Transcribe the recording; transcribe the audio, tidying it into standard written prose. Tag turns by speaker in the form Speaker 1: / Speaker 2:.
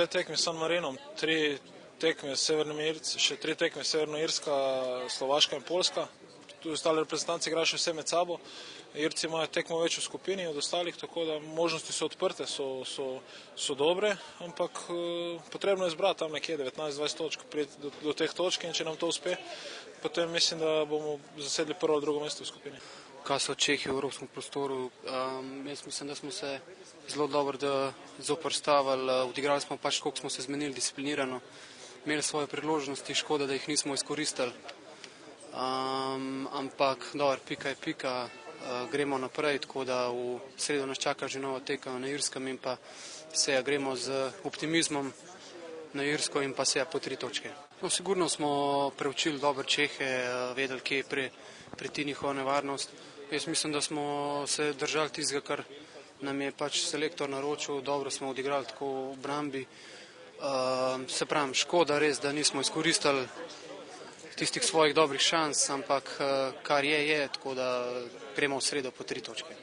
Speaker 1: 2 tekmi s San Marinom, 3 tekme s Severnimi Irci, še 3 tekme Severna Irska, Slovaška in Poljska. Tudi ostale reprezentanci igrajo še vse med sabo. Irci imajo tekmo več v skupini od ostalih, tako da možnosti so odprte, so dobre, ampak potrebno je zbrati tam nekje 19-20 točk, priti do teh točk, in če nam to uspe, potem mislim, da bomo zasedli prvo ali drugo mesto v skupini.
Speaker 2: Kaj so Čehi v evropskem prostoru? Jaz mislim, da smo se zelo dobro zoperstavili, odigrali smo pač, koliko smo se zmenili disciplinirano, imeli svoje priložnosti, škoda, da jih nismo izkoristili. Ampak dobro, pika je pika, gremo naprej, tako da v sredo nas čaka že nova tekma na Irskem in pa seja gremo z optimizmom na Irsko in pa seja po 3 točke. No, sigurno smo preučili dobro Čehe, vedeli, kje je preti njihova nevarnost. Jaz mislim, da smo se držali tistega, kar nam je pač selektor naročil, dobro smo odigrali tako v obrambi. Se pravim, škoda res, da nismo izkoristili tistih svojih dobrih šans, ampak kar je, tako da gremo v sredo po 3 točke.